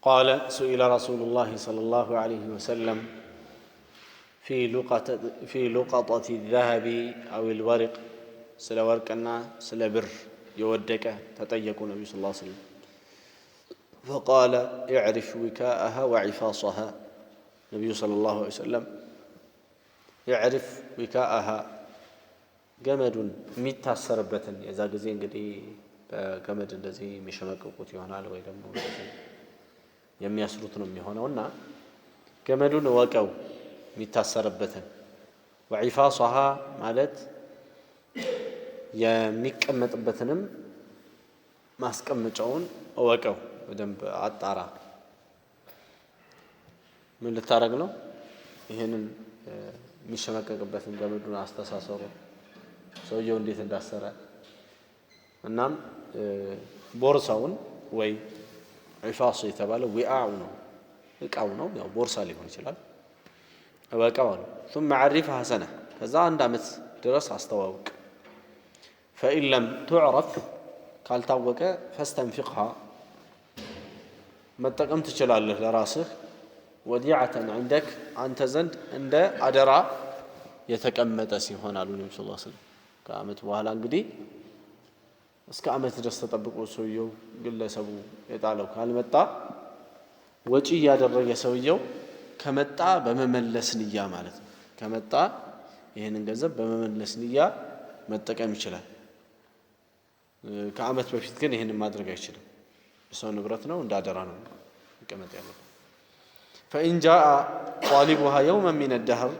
قال سئل رسول الله صلى الله عليه وسلم في لقطة الذهب أو الورق سلا ورقنا سلا بر يودك تطيقوا النبي صلى الله عليه وسلم فقال اعرف وكاءها وعفاصها النبي صلى الله عليه وسلم يعرف وكاءها جمد ميتاسربتن يذا غزي እንግዲህ በገመድ እንደዚህ የሚሸመቀቁት ይሆናል ወይ ደግሞ የሚያስሩት ነው የሚሆነውና ገመዱን ወቀው የሚታሰርበትን وعفاصها ማለት የሚቀመጥበትንም ማስቀመጫውን ወቀው በደንብ አጣራ ምን ልታረግ ነው ይሄንን የሚሸመቀቅበትን ገመዱን አስተሳሰሩ ሰውየው እንዴት እንዳሰረ እናም ቦርሳውን ወይ عفاص የተባለው ዊአው ነው እቃው ነው ያው ቦርሳ ሊሆን ይችላል እቃው ነው ثم عرفها سنه ከዛ አንድ አመት ድረስ አስተዋውቅ فإن لم تعرف ካልታወቀ فاستنفقها መጠቀም ትችላለህ ለራስህ وديعة عندك አንተ ዘንድ እንደ አደራ የተቀመጠ ሲሆን አሉ ነብዩ ሰለላሁ ዐለይሂ ወሰለም ከአመት በኋላ እንግዲህ እስከ አመት ድረስ ተጠብቆ ሰውየው ግለሰቡ የጣለው ካልመጣ ወጪ ያደረገ ሰውየው ከመጣ በመመለስ ንያ ማለት ነው ከመጣ ይሄንን ገንዘብ በመመለስ ንያ መጠቀም ይችላል ከአመት በፊት ግን ይሄንን ማድረግ አይችልም ሰው ንብረት ነው እንዳደራ ነው ይቀመጥ ያለው فإن جاء طالبها يوما من الدهر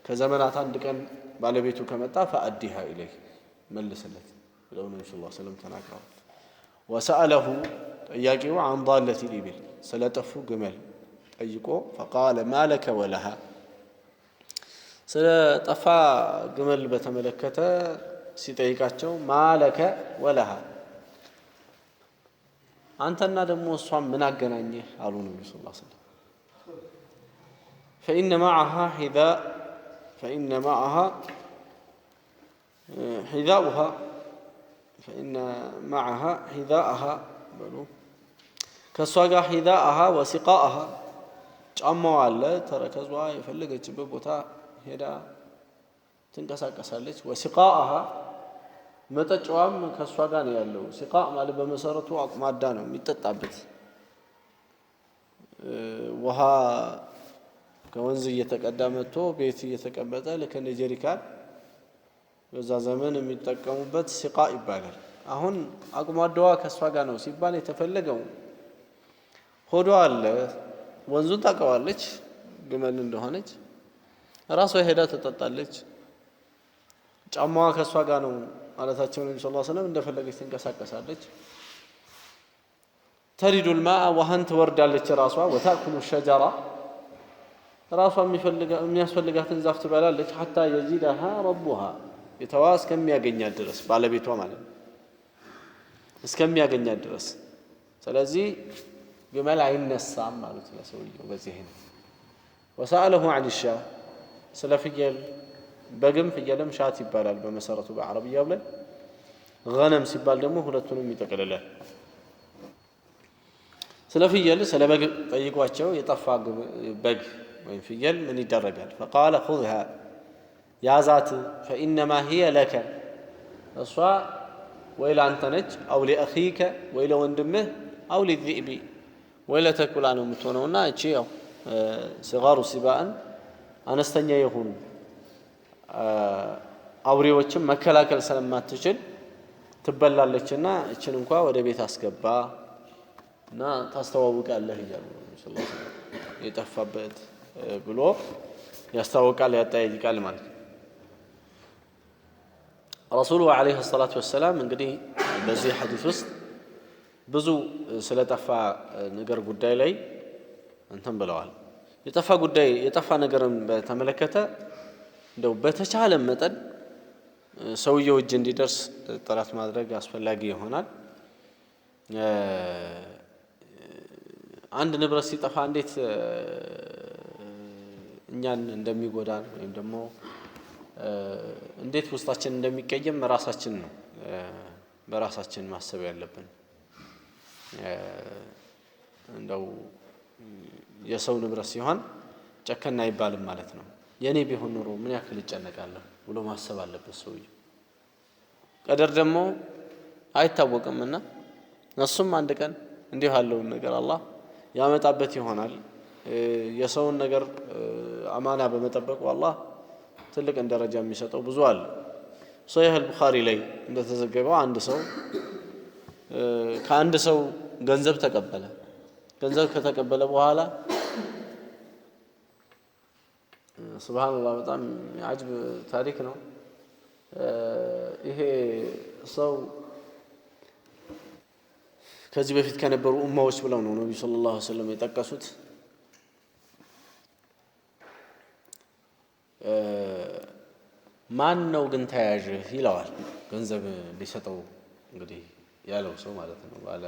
ከዘመናት አንድ ቀን ባለቤቱ ከመጣ فأديها إليه መልስለት ብለው ነብዩ ሰለላሁ ዐለይሂ ወሰለም ተናግረዋል وسأله ጠያቂው عن ضالة الإبل ስለጠፉ ግመል ጠይቆ فقال ما لك ولها ስለጠፋ ግመል በተመለከተ ሲጠይቃቸው ما لك ولها አንተና ደግሞ እሷም ምን አገናኘህ አሉ ነብዩ ሰለላሁ ዐለይሂ ወሰለም فإن معها حذاؤها فإن معها حذاءها كسوغا حذاءها وسقاءها ጫማው አለ ተረከዟ የፈለገችበት ቦታ ሄዳ ትንቀሳቀሳለች وسقاءها መጠጫዋም ከሷ ጋር ነው ያለው ሲቃ ማለት በመሰረቱ አቁማዳ ነው የሚጠጣበት ውሃ ከወንዝ እየተቀዳ መጥቶ ቤት እየተቀመጠ ለከነ ጀሪካን በዛ ዘመን የሚጠቀሙበት ሲቃ ይባላል አሁን አቁማዳዋ ከሷ ጋር ነው ሲባል የተፈለገው ሆዷ አለ ወንዙን ታቀዋለች ግመል እንደሆነች ራሷ ሄዳ ትጠጣለች ጫማዋ ከሷ ጋር ነው ማለታቸው ነብዩ ሰለላሁ ዐለይሂ ወሰለም እንደፈለገች ትንቀሳቀሳለች تريد الماء وهن توردالች ራሷ وتأكل الشجرة ራሷ የሚያስፈልጋትን ዛፍ ትበላለች حتى يجدها ربها የተዋስ ከሚያገኛት ድረስ ባለቤቷ ማለት ነው እስከሚያገኛት ድረስ ስለዚህ ግመል አይነሳም ማለት ነው ሰውየው በዚህ ነው وسأله عن الشاة ስለ ፍየል በግም ፍየልም ሻት ይባላል በመሰረቱ በአረብያው ላይ غنم ሲባል ደግሞ ሁለቱንም ይጠቀልላል ስለ ፍየል ስለ በግ ጠይቋቸው የጠፋ በግ ወይ ፍየል ምን ይደረጋል فقال خذها يا ذات فإنما هي لك እሷ ወይ ላንተ ነች او لاخيك ወይ ለወንድምህ او للذئب ወይ ለተኩላ ነው የምትሆነውና እቺ ያው صغار السباء አነስተኛ ይሁን አውሬዎችን መከላከል ስለማትችል ትበላለችና እቺን እንኳን ወደ ቤት አስገባ እና ታስተዋውቃለህ ይላል ሰለላሁ ዐለይሂ ወሰለም የጠፋበት ብሎ ያስተዋውቃል ያጠያይቃል ማለት ነው ረሱሉ አለይሂ ሰላቱ ወሰለም እንግዲህ በዚህ ሐዲስ ውስጥ ብዙ ስለጠፋ ነገር ጉዳይ ላይ እንትን ብለዋል የጠፋ ነገርን በተመለከተ እንደው በተቻለ መጠን ሰውየው እጅ እንዲደርስ ጥረት ማድረግ አስፈላጊ ይሆናል አንድ ንብረት ሲጠፋ እንዴት እኛን እንደሚጎዳን ወይም ደግሞ እንዴት ውስጣችን እንደሚቀየም ራሳችን ነው በራሳችን ማሰብ ያለብን እንደው የሰው ንብረት ሲሆን ጨከና አይባልም ማለት ነው። የኔ ቢሆን ኖሮ ምን ያክል ይጨነቃለሁ ብሎ ማሰብ አለበት ሰውዬው። ቀደር ደግሞ አይታወቅምና እሱም አንድ ቀን እንዲህ ያለውን ነገር አላህ ያመጣበት ይሆናል። የሰውን ነገር አማና በመጠበቁ አላህ ትልቅ ደረጃ የሚሰጠው ብዙ አለ። ሶሒህ አልቡኻሪ ላይ እንደተዘገበው አንድ ሰው ከአንድ ሰው ገንዘብ ተቀበለ። ገንዘብ ከተቀበለ በኋላ ሱብሃንአላህ በጣም አጅብ ታሪክ ነው። ይሄ ሰው ከዚህ በፊት ከነበሩ ኡማዎች ብለው ነው ነብዩ ሰለላሁ ዐለይሂ ወሰለም የጠቀሱት። ማን ነው ግን ተያዥህ ይለዋል። ገንዘብ ሊሰጠው እንግዲህ ያለው ሰው ማለት ነው። ባለ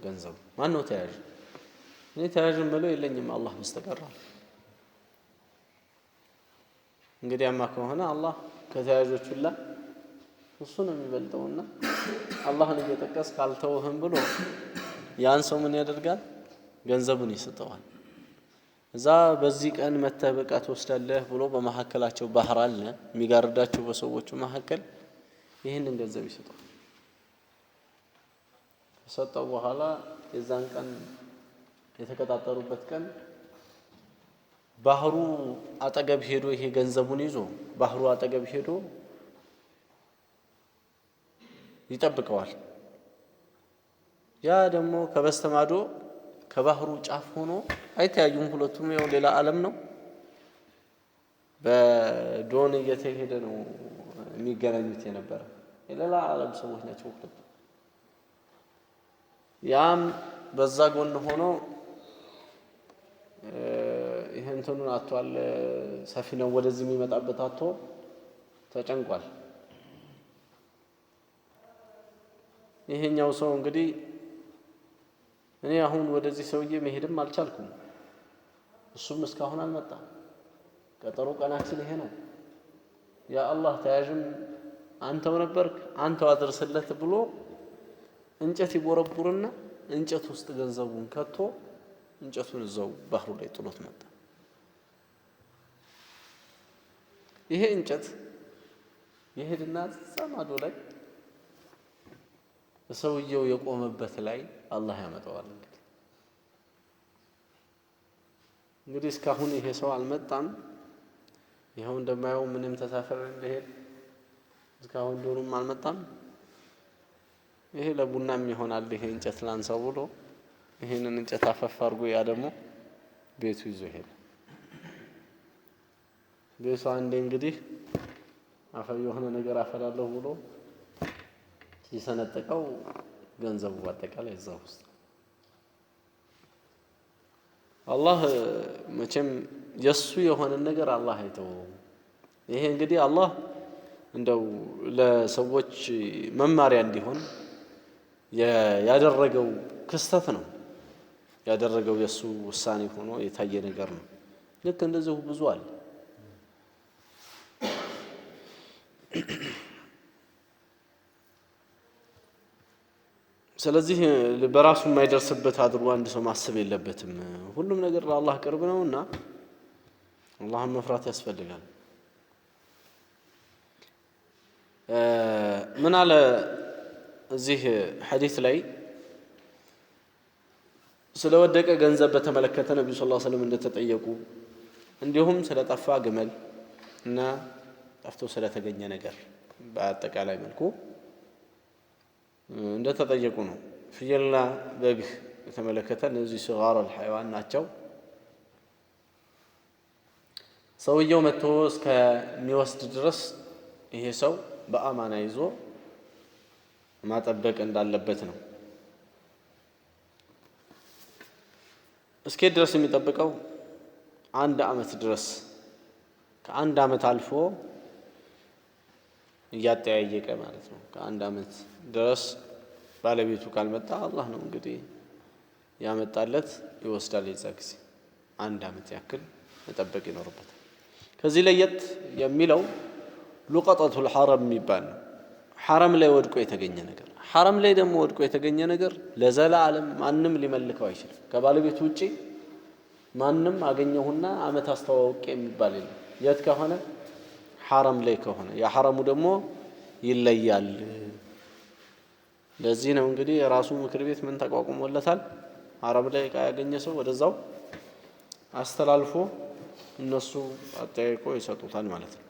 ገንዘቡ ማን ነው ተያዥ? እኔ ተያዥም ብለው የለኝም አላህ በስተቀር። እንግዲያማ ከሆነ አላህ ከተያዦች ሁላ እሱ ነው የሚበልጠውና አላህን እየጠቀስ ካልተውህም ብሎ ያን ሰው ምን ያደርጋል? ገንዘቡን ይሰጠዋል። እዛ በዚህ ቀን መተህ በቃ ትወስዳለህ ብሎ በመሐከላቸው ባህር አለ የሚጋርዳቸው በሰዎቹ መሐከል ይህንን ገንዘብ ይሰጠዋል። ከሰጠው በኋላ የዛን ቀን የተቀጣጠሩበት ቀን ባህሩ አጠገብ ሄዶ ይሄ ገንዘቡን ይዞ ባህሩ አጠገብ ሄዶ ይጠብቀዋል። ያ ደግሞ ከበስተማዶ ከባህሩ ጫፍ ሆኖ አይተያዩም። ሁለቱም ያው ሌላ ዓለም ነው። በዶን እየተሄደ ነው የሚገናኙት የነበረ የሌላ ዓለም ሰዎች ናቸው ሁለቱ። ያም በዛ ጎን ሆኖ ይሄንቱን አጥቷል። ሰፊነው ወደዚህ የሚመጣበት አጥቶ ተጨንቋል። ይሄኛው ሰው እንግዲህ እኔ አሁን ወደዚህ ሰውዬ መሄድም አልቻልኩም፣ እሱም እስካሁን አልመጣም፣ ቀጠሮ ቀናችን ይሄ ነው፣ ያ አላህ ተያዥም አንተው ነበርክ አንተው አድርስለት ብሎ እንጨት ይቦረቡርና እንጨት ውስጥ ገንዘቡን ከቶ እንጨቱን እዛው ባህሩ ላይ ጥሎት መጣ። ይሄ እንጨት ይሄድና ሰማዶ ላይ ሰውየው የቆመበት ላይ አላህ ያመጣዋል። እንግዲህ እስካሁን ይሄ ሰው አልመጣም። ይሄው እንደማየው ምንም ተሳፈረ እንደሄድ እስካሁን ዶሩም አልመጣም። ይሄ ለቡናም ይሆናል ይሄ እንጨት ላንሳው ብሎ ይሄንን እንጨት አፈፍ አድርጎ ያ ደግሞ ቤቱ ይዞ ሄደ። ቤቱ አንዴ እንግዲህ አፈር የሆነ ነገር አፈላለሁ ብሎ ሲሰነጥቀው ገንዘቡ በአጠቃላይ እዛ ውስጥ። አላህ መቼም የሱ የሆነ ነገር አላህ አይተውም። ይሄ እንግዲህ አላህ እንደው ለሰዎች መማሪያ እንዲሆን ያደረገው ክስተት ነው። ያደረገው የሱ ውሳኔ ሆኖ የታየ ነገር ነው። ልክ እንደዚሁ ብዙ አለ። ስለዚህ በራሱ የማይደርስበት አድርጎ አንድ ሰው ማሰብ የለበትም። ሁሉም ነገር ለአላህ ቅርብ ነውና አላህን መፍራት ያስፈልጋል። ምን አለ እዚህ ሐዲስ ላይ ስለወደቀ ገንዘብ በተመለከተ ነብዩ ሰለላሁ ዐለይሂ ወሰለም እንደተጠየቁ እንዲሁም ስለጠፋ ግመል እና ጠፍቶ ስለተገኘ ነገር በአጠቃላይ መልኩ እንደተጠየቁ ነው። ፍየልና በግ የተመለከተ እነዚህ صغار الحيوان ናቸው። ሰውየው መጥቶ እስከሚወስድ ድረስ ይሄ ሰው በአማና ይዞ ማጠበቅ እንዳለበት ነው። እስከ ድረስ የሚጠብቀው 1 ዓመት ድረስ ከ1 ዓመት አልፎ እያጠያየቀ ማለት ነው። ከ1 ዓመት ድረስ ባለቤቱ ካልመጣ አላህ ነው እንግዲህ ያመጣለት ይወስዳል። የዛ ጊዜ 1 ዓመት ያክል መጠበቅ ይኖርበታል። ከዚህ ለየት የሚለው ሉቀጠቱል ሐረም የሚባል ነው። ሐረም ላይ ወድቆ የተገኘ ነገር ሐረም ላይ ደግሞ ወድቆ የተገኘ ነገር ለዘላለም ማንም ሊመልከው አይችልም። ከባለቤቱ ውጪ ማንም አገኘሁና አመት አስተዋውቄ የሚባል የለም። የት ከሆነ ሐረም ላይ ከሆነ የሐረሙ ደግሞ ይለያል። ለዚህ ነው እንግዲህ የራሱ ምክር ቤት ምን ተቋቁሞለታል። ሐረም ላይ ዕቃ ያገኘ ሰው ወደዛው አስተላልፎ እነሱ አጠያይቆ ይሰጡታል ማለት ነው።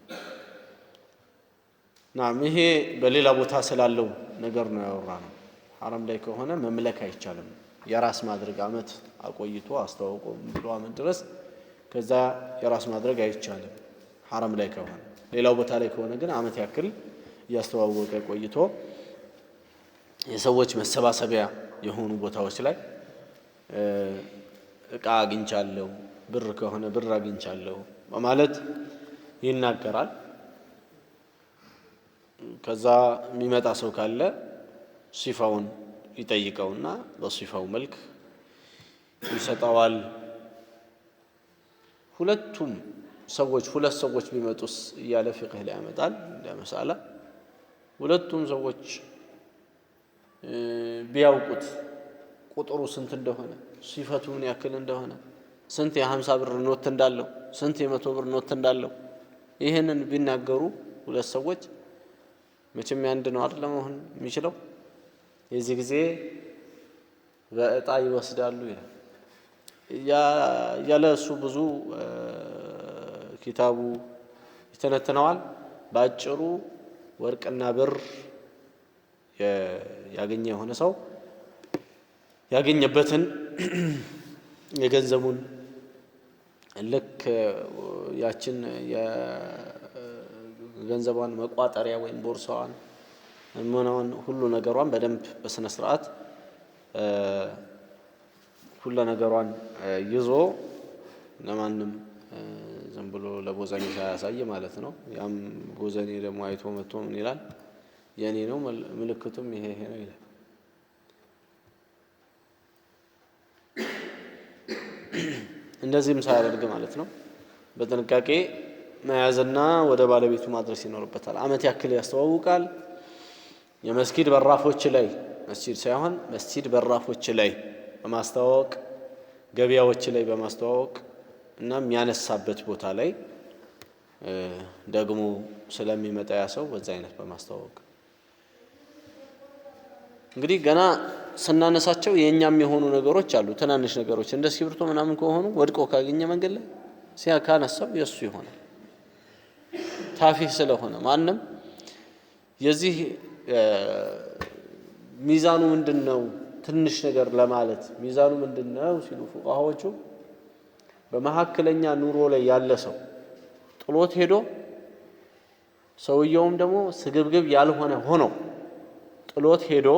ናም ይሄ በሌላ ቦታ ስላለው ነገር ነው ያወራነው። ሐረም ላይ ከሆነ መምለክ አይቻልም። የራስ ማድረግ አመት አቆይቶ አስተዋውቆ ብሎ አመት ድረስ ከዛ የራስ ማድረግ አይቻልም ሐረም ላይ ከሆነ። ሌላው ቦታ ላይ ከሆነ ግን አመት ያክል ያስተዋወቀ ቆይቶ የሰዎች መሰባሰቢያ የሆኑ ቦታዎች ላይ ዕቃ አግኝቻለሁ፣ ብር ከሆነ ብር አግኝቻለሁ በማለት ይናገራል። ከዛ የሚመጣ ሰው ካለ ሲፋውን ይጠይቀውና በሲፋው መልክ ይሰጠዋል። ሁለቱም ሰዎች ሁለት ሰዎች ቢመጡስ እያለ ፍቅህ ላይ ያመጣል እንደ መሳላ። ሁለቱም ሰዎች ቢያውቁት ቁጥሩ ስንት እንደሆነ ሲፈቱ ምን ያክል እንደሆነ ስንት የ50 ብር ኖት እንዳለው ስንት የ100 ብር ኖት እንዳለው ይሄንን ቢናገሩ ሁለት ሰዎች መቼም ያንድ ነው አይደል መሆን የሚችለው። የዚህ ጊዜ በእጣ ይወስዳሉ ይላል። ያለ እሱ ብዙ ኪታቡ ይተነትነዋል። ባጭሩ ወርቅና ብር ያገኘ የሆነ ሰው ያገኘበትን የገንዘቡን ልክ ያችን የገንዘቧን መቋጠሪያ ወይም ቦርሳዋን ምናምን ሁሉ ነገሯን በደንብ በስነ ስርዓት ሁሉ ነገሯን ይዞ ለማንም ዝም ብሎ ለቦዘኔ ሳያሳይ ማለት ነው። ያም ቦዘኔ ደግሞ አይቶ መጥቶ ምን ይላል? የኔ ነው ምልክቱም ይሄ ነው ይላል። እንደዚህም ሳያደርግ ማለት ነው በጥንቃቄ መያዝና ወደ ባለቤቱ ማድረስ ይኖርበታል። አመት ያክል ያስተዋውቃል። የመስጊድ በራፎች ላይ መስጊድ ሳይሆን መስጊድ በራፎች ላይ በማስተዋወቅ ገበያዎች ላይ በማስተዋወቅ እና የሚያነሳበት ቦታ ላይ ደግሞ ስለሚመጣ ያ ሰው በዛ አይነት በማስተዋወቅ እንግዲህ ገና ስናነሳቸው የኛም የሆኑ ነገሮች አሉ። ትናንሽ ነገሮች እንደ እስክሪብቶ ምናምን ከሆኑ ወድቆ ካገኘ መንገድ ላይ ሲያካነሳው የሱ ይሆናል። ታፊህ ስለሆነ ማንም የዚህ ሚዛኑ ምንድነው ትንሽ ነገር ለማለት ሚዛኑ ምንድነው ሲሉ ፉቃሃዎቹ በመሐከለኛ ኑሮ ላይ ያለ ሰው ጥሎት ሄዶ ሰውየውም ደግሞ ስግብግብ ያልሆነ ሆኖ ጥሎት ሄዶ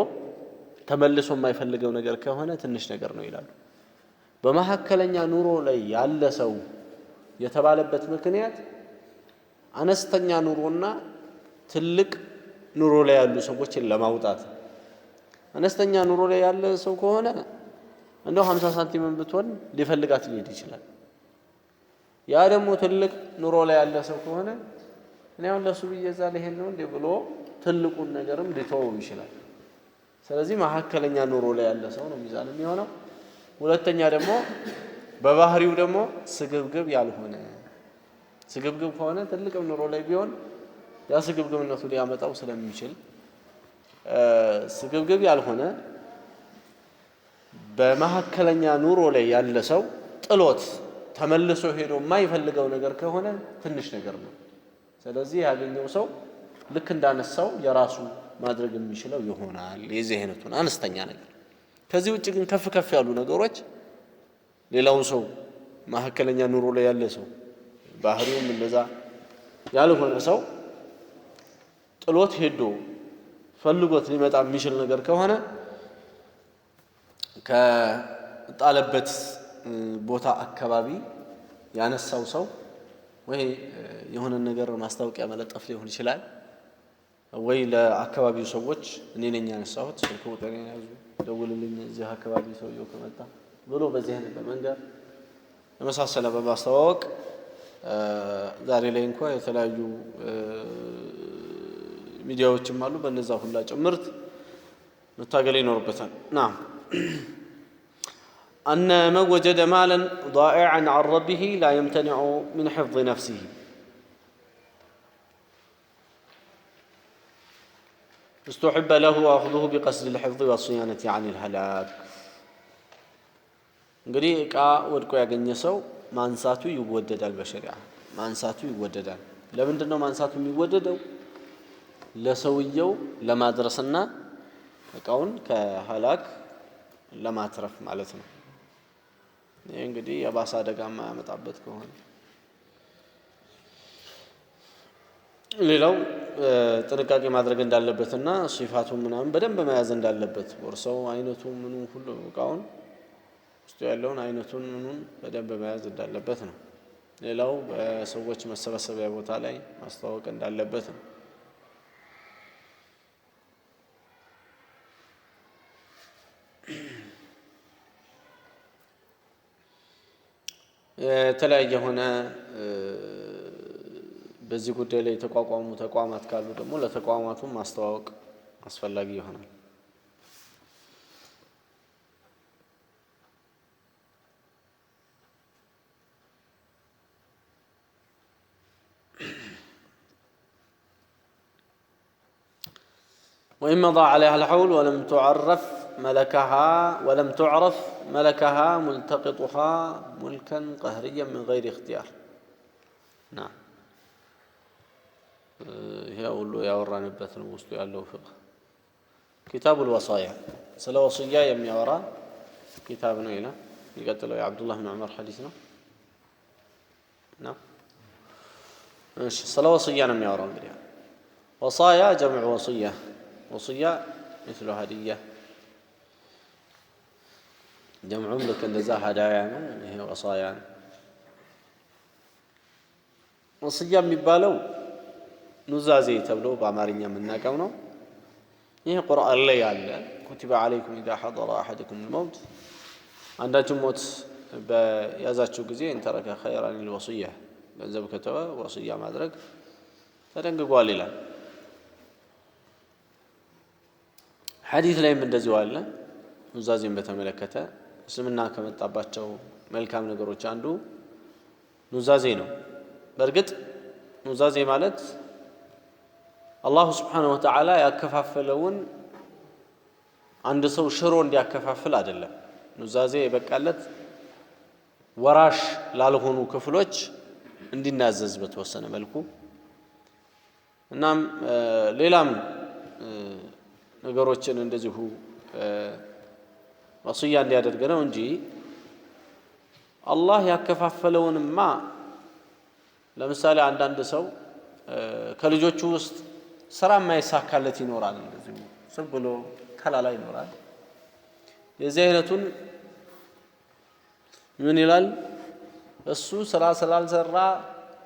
ተመልሶ የማይፈልገው ነገር ከሆነ ትንሽ ነገር ነው ይላሉ። በመሐከለኛ ኑሮ ላይ ያለ ሰው የተባለበት ምክንያት አነስተኛ ኑሮና ትልቅ ኑሮ ላይ ያሉ ሰዎችን ለማውጣት። አነስተኛ ኑሮ ላይ ያለ ሰው ከሆነ እንደው 50 ሳንቲም ብትሆን ሊፈልጋት ሊሄድ ይችላል። ያ ደግሞ ትልቅ ኑሮ ላይ ያለ ሰው ከሆነ እኔ አሁን ለሱ ብዬዛ ልሄድ ነው እንዴ ብሎ ትልቁን ነገርም ሊተወው ይችላል። ስለዚህ መሐከለኛ ኑሮ ላይ ያለ ሰው ነው ሚዛን የሚሆነው። ሁለተኛ ደግሞ በባህሪው ደግሞ ስግብግብ ያልሆነ ስግብግብ ከሆነ ትልቅም ኑሮ ላይ ቢሆን ያ ስግብግብነቱ ሊያመጣው ስለሚችል ስግብግብ ያልሆነ በመሐከለኛ ኑሮ ላይ ያለ ሰው ጥሎት ተመልሶ ሄዶ የማይፈልገው ነገር ከሆነ ትንሽ ነገር ነው። ስለዚህ ያገኘው ሰው ልክ እንዳነሳው የራሱ ማድረግ የሚችለው ይሆናል የዚህ አይነቱን አነስተኛ ነገር። ከዚህ ውጭ ግን ከፍ ከፍ ያሉ ነገሮች ሌላው ሰው መሐከለኛ ኑሮ ላይ ያለ ሰው ባህሪውም እንደዛ ያልሆነ ሰው ጥሎት ሄዶ ፈልጎት ሊመጣ የሚችል ነገር ከሆነ ከጣለበት ቦታ አካባቢ ያነሳው ሰው ወይ የሆነ ነገር ማስታወቂያ መለጠፍ ሊሆን ይችላል፣ ወይ ለአካባቢው ሰዎች እኔ ነኝ ያነሳሁት ስልክ ቁጥሬን ያዙ ደውልልኝ እዚህ አካባቢ ሰውየው ከመጣ ብሎ በዚህ አይነት በመንገር የመሳሰለ በማስተዋወቅ ዛሬ ላይ እንኳን የተለያዩ ሚዲያዎችም አሉ። በእነዛ ሁላ ጭምርት متاقل ينوربتان. نعم. أن من وجد مالا ضائعا عن ربه لا يمتنع من حفظ نفسه. استحب له أخذه بقصد الحفظ والصيانة عن الهلاك. እንግዲህ ዕቃ ወድቆ ያገኘ ሰው ማንሳቱ ይወደዳል። በሸሪዓ ማንሳቱ ይወደዳል። ለምንድነው ማንሳቱ የሚወደደው? ለሰውየው ለማድረስና ዕቃውን ከህላክ ለማትረፍ ማለት ነው። ይሄ እንግዲህ የባሰ አደጋ ማያመጣበት ከሆነ ሌላው ጥንቃቄ ማድረግ እንዳለበትና ሲፋቱን ምናምን በደንብ መያዝ እንዳለበት ቦርሳው አይነቱ ምኑ ሁሉ ዕቃውን ውስጥ ያለውን አይነቱን ምኑን በደንብ መያዝ እንዳለበት ነው። ሌላው በሰዎች መሰብሰቢያ ቦታ ላይ ማስተዋወቅ እንዳለበት ነው። የተለያየ ሆነ በዚህ ጉዳይ ላይ የተቋቋሙ ተቋማት ካሉ ደግሞ ለተቋማቱ ማስተዋወቅ አስፈላጊ ይሆናል። وإن مضى عليها الحول ولم تعرف ملكها ملتقطها ملكا قهريا من غير اختيار. نعم. هي أقول يا وراني بث الموسى قال فقه كتاب الوصايا سلا وصية يمي ورا كتاب نيلة يقتله يا عبد الله بن عمر حديثنا. نعم. سلا وصية نمي ورا وصايا جمع وصية. وصية مثل هدية جمع لك እንደዛ هدايا ነው። ይሄ ወصايا ነው። ወصية የሚባለው ኑዛዜ ተብሎ በአማርኛ የምናቀው ነው። ይሄ ቁርአን ላይ ያለ كتب عليكم إذا حضر أحدكم الموت አንዳችሁ ሞት በያዛችሁ ጊዜ إن ترك خيرا الوصية ገንዘብ ከተወ ወصية ማድረግ ተደንግጓል ይላል። ሐዲስ ላይም እንደዚህ አለ። ኑዛዜን በተመለከተ እስልምና ከመጣባቸው መልካም ነገሮች አንዱ ኑዛዜ ነው። በእርግጥ ኑዛዜ ማለት አላህ Subhanahu Wa Ta'ala ያከፋፈለውን አንድ ሰው ሽሮ እንዲያከፋፍል አይደለም። ኑዛዜ የበቃለት ወራሽ ላልሆኑ ክፍሎች እንዲናዘዝ በተወሰነ መልኩ እናም ሌላም ነገሮችን እንደዚሁ ወصية እንዲያደርግ ነው እንጂ አላህ ያከፋፈለውንማ ለምሳሌ አንዳንድ ሰው ከልጆቹ ውስጥ ስራ የማይሳካለት ይኖራል። እንደዚሁ ዝም ብሎ ከላላ ይኖራል። የዚህ አይነቱን ምን ይላል? እሱ ስራ ስላልሰራ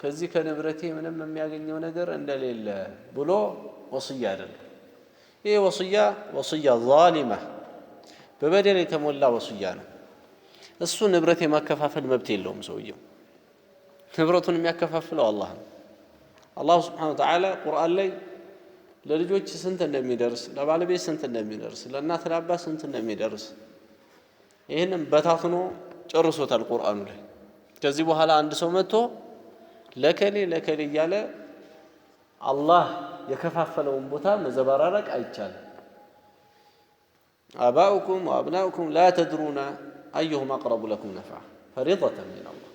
ከዚህ ከንብረቴ ምንም የሚያገኘው ነገር እንደሌለ ብሎ ወصية ያደርጋል። ይሄ ወصية ዛሊማ በበደል የተሞላ ወصية ነው። እሱ ንብረት የማከፋፈል መብት የለውም። ሰውየው ንብረቱን የሚያከፋፍለው አላህ ነው። አላህ Subhanahu Wa Ta'ala ቁርአን ላይ ለልጆች ስንት እንደሚደርስ፣ ለባለቤት ስንት እንደሚደርስ፣ ለእናት ለአባት ስንት እንደሚደርስ ይሄንን በታትኖ ጨርሶታል ቁርአኑ ላይ። ከዚህ በኋላ አንድ ሰው መጥቶ ለከሌ እያለ አላህ የከፋፈለውን ቦታ መዘባራረቅ አይቻልም። آباؤكم وأبناؤكم لا تدرون أيهم أقرب لكم نفعا فريضة من الله.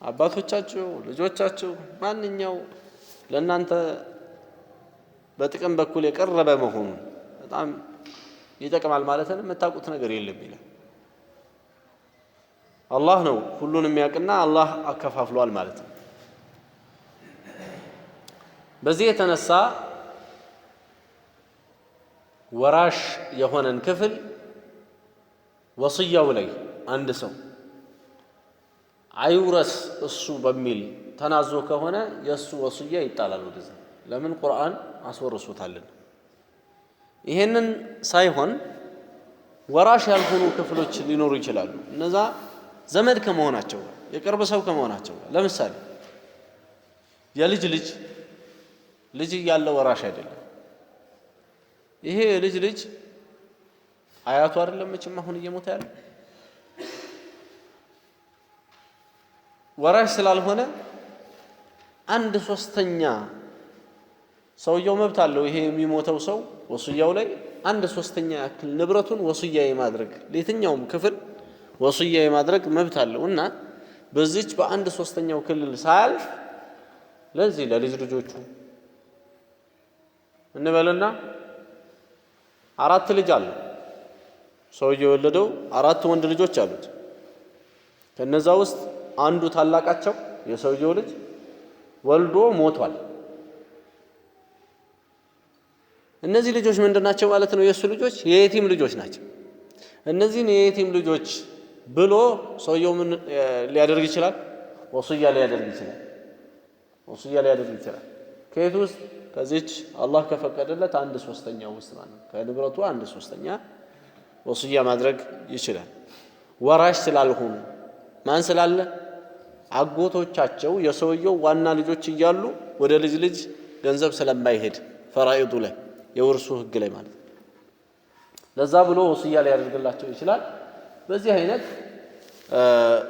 አባቶቻችሁ ልጆቻችሁ ማንኛው ለእናንተ በጥቅም በኩል የቀረበ መሆኑ በጣም ይጠቅማል ማለትን የምታውቁት ነገር የለም ይላል። አላህ ነው ሁሉን የሚያውቅና አላህ አከፋፍሏል ማለት ነው። በዚህ የተነሳ ወራሽ የሆነን ክፍል ወصيያው ላይ አንድ ሰው አይውረስ እሱ በሚል ተናዞ ከሆነ የሱ ወصيያ ይጣላል ወደዛ። ለምን? ቁርአን አስወርሶታልና። ይሄንን ሳይሆን ወራሽ ያልሆኑ ክፍሎች ሊኖሩ ይችላሉ። እነዛ ዘመድ ከመሆናቸው የቅርብ ሰው ከመሆናቸው ለምሳሌ የልጅ ልጅ ያለው ወራሽ አይደለም። ይሄ ልጅ አያቱ አይደለም መቼም አሁን እየሞተ ያለው ወራሽ ስላልሆነ 1/3 ሰውየው መብት አለው። ይሄ የሚሞተው ሰው ወስያው ላይ 1/3 ያክል ንብረቱን ወስያ የማድረግ ለየትኛውም ክፍል ወስያ የማድረግ መብት አለውና በዚች በ1/3 ክልል ሳያልፍ ለዚህ ለልጅ ልጆቹ እንበልና 4 ልጅ አለው። ሰውየው የወለደው 4 ወንድ ልጆች አሉት። ከነዛ ውስጥ አንዱ ታላቃቸው የሰውየው ልጅ ወልዶ ሞቷል። እነዚህ ልጆች ምንድናቸው ማለት ነው? የሱ ልጆች የየቲም ልጆች ናቸው። እነዚህን የየቲም ልጆች ብሎ ሰውየው ምን ሊያደርግ ይችላል? ወስያ ሊያደርግ ይችላል። ወስያ ሊያደርግ ይችላል። ከየት ውስጥ? ከዚች አላህ ከፈቀደለት 1/3 ውስጥ ማለት ነው። ከንብረቱ 1/3 ወስያ ማድረግ ይችላል። ወራሽ ስላልሆኑ ማን ስላለ? አጎቶቻቸው የሰውየው ዋና ልጆች እያሉ ወደ ልጅ ልጅ ገንዘብ ስለማይሄድ ፈራኢዱ ላይ የውርሱ ህግ ላይ ማለት ለዛ ብሎ ወስያ ሊያደርግላቸው ይችላል። በዚህ አይነት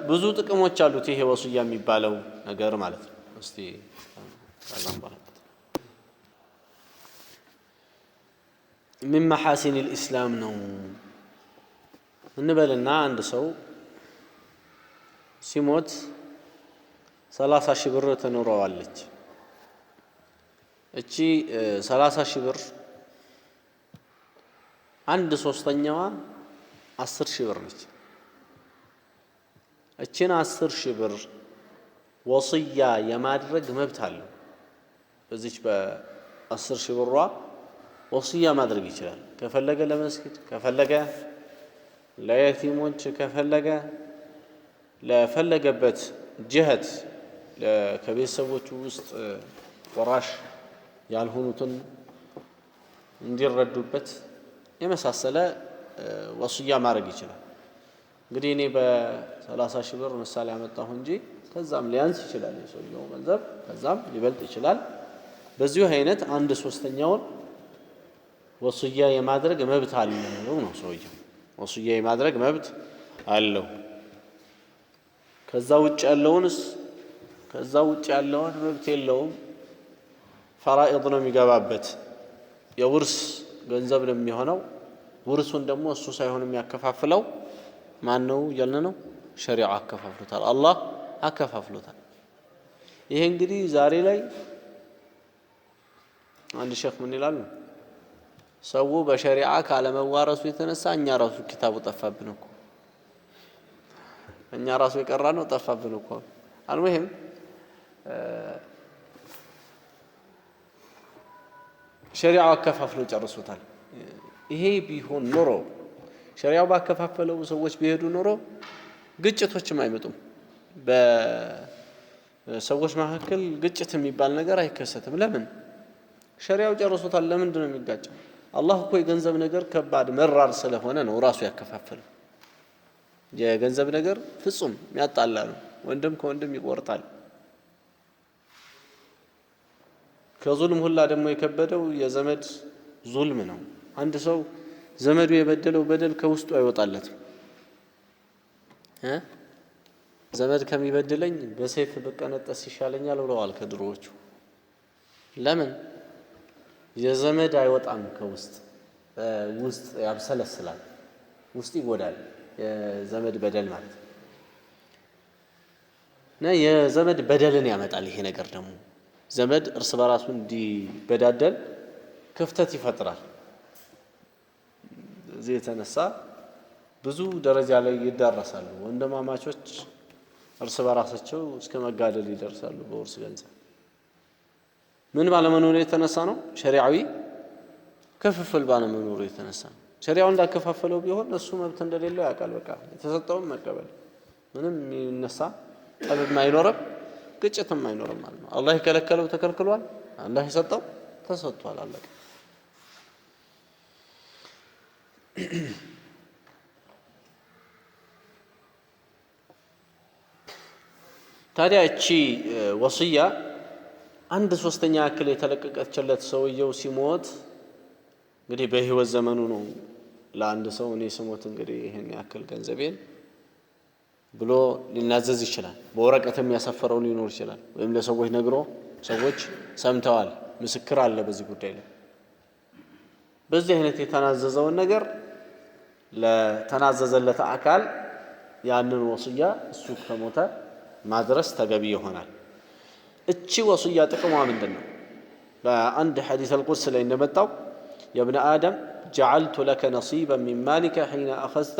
ብዙ ጥቅሞች አሉት ይሄ ወስያ የሚባለው ነገር ማለት ነው። እስቲ ሰላም ባረከት من محاسن الإسلام ነው እንበልና አንድ ሰው ሲሞት 30,000 ብር ተኖረዋለች። እቺ 30,000 ብር 1/3ኛዋ 10,000 ብር ነች። እቺን 10,000 ብር ወስያ የማድረግ መብት አለው። በዚች በ10,000 ብሯ ወስያ ማድረግ ይችላል። ከፈለገ ለመስጊድ፣ ከፈለገ ለየቲሞች፣ ከፈለገ ለፈለገበት ጅህት ከቤተሰቦቹ ውስጥ ወራሽ ያልሆኑትን እንዲረዱበት የመሳሰለ ወስያ ማድረግ ይችላል። እንግዲህ እኔ በ30,000 ብር ምሳሌ አመጣሁ እንጂ ከዛም ሊያንስ ይችላል የሰውየው ገንዘብ፣ ከዛም ሊበልጥ ይችላል። በዚሁ አይነት 1/3ኛውን ወስያ የማድረግ መብት አለው ነው ሰውየው። ወስያ የማድረግ መብት አለው። ከዛ ውጭ ያለውን መብት የለውም። ፈራኢድ ነው የሚገባበት። የውርስ ገንዘብ ነው የሚሆነው። ውርሱን ደግሞ እሱ ሳይሆን የሚያከፋፍለው ማን ነው እያልን ነው? ሸሪዓ አከፋፍሎታል፣ አላህ አከፋፍሎታል። ይሄ እንግዲህ ዛሬ ላይ አንድ ሼክ ምን ይላሉ? ሰው በሸሪዓ ካለመዋረሱ የተነሳ እኛ ራሱ ኪታቡ ጠፋብን እኮ እኛ ራሱ የቀራ ነው ጠፋብን እኮ። አልሙሂም ሸሪዓው አከፋፍሎ ጨርሶታል። ይሄ ቢሆን ኖሮ ሸሪዓው ባከፋፈለው ሰዎች ቢሄዱ ኖሮ ግጭቶችም አይመጡም። በሰዎች መካከል ግጭት የሚባል ነገር አይከሰትም። ለምን? ሸሪዓው ጨርሶታል። ለምንድን ነው የሚጋጨው? አላህ እኮ የገንዘብ ነገር ከባድ መራር ስለሆነ ነው ራሱ ያከፋፈለው። የገንዘብ ነገር ፍጹም የሚያጣላ ነው። ወንድም ከወንድም ይቆርጣል። ከዙልም ሁላ ደግሞ የከበደው የዘመድ ዙልም ነው። አንድ ሰው ዘመዱ የበደለው በደል ከውስጡ አይወጣለትም። ዘመድ ከሚበድለኝ በሰይፍ ብቀነጠስ ይሻለኛል ብለዋል ከድሮዎቹ። ለምን? የዘመድ አይወጣም ከውስጥ ውስጥ ያብሰለስላል፣ ውስጥ ይጎዳል። የዘመድ በደል ማለት እና የዘመድ በደልን ያመጣል። ይሄ ነገር ደግሞ ዘመድ እርስ በራሱ እንዲበዳደል ክፍተት ይፈጥራል። እዚህ የተነሳ ብዙ ደረጃ ላይ ይዳረሳሉ። ወንድማማቾች እርስ በራሳቸው እስከ መጋደል ይደርሳሉ በውርስ ገንዘብ። ምን ባለመኖሩ የተነሳ ነው? ሸሪዓዊ ክፍፍል ባለመኖሩ የተነሳ ነው። ሸሪዓው እንዳከፋፈለው ቢሆን እሱ መብት እንደሌለው ያውቃል። በቃ የተሰጠውን መቀበል፣ ምንም የሚነሳ ጠብም አይኖርም፣ ግጭትም አይኖርም ማለት ነው። አላህ የከለከለው ተከልክሏል፣ አላህ የሰጠው ተሰጥቷል። አለቀ። ታዲያ እቺ ወስያ 1/3 ያክል የተለቀቀችለት ሰውየው ሲሞት እንግዲህ በህይወት ዘመኑ ነው ለአንድ ሰው እኔ ስሞት እንግዲህ ይሄን ያክል ገንዘቤን ብሎ ሊናዘዝ ይችላል። በወረቀትም ያሰፈረው ሊኖር ይችላል። ወይም ለሰዎች ነግሮ ሰዎች ሰምተዋል፣ ምስክር አለ በዚህ ጉዳይ ላይ። በዚህ አይነት የተናዘዘውን ነገር ለተናዘዘለት አካል ያንን ወስያ እሱ ከሞተ ማድረስ ተገቢ ይሆናል። እቺ ወስያ ጥቅሟ ምንድነው? በአንድ ሐዲስ አልቁድስ ላይ እንደመጣው የብነ አደም جعلت لك نصيبا من مالك حين أخذت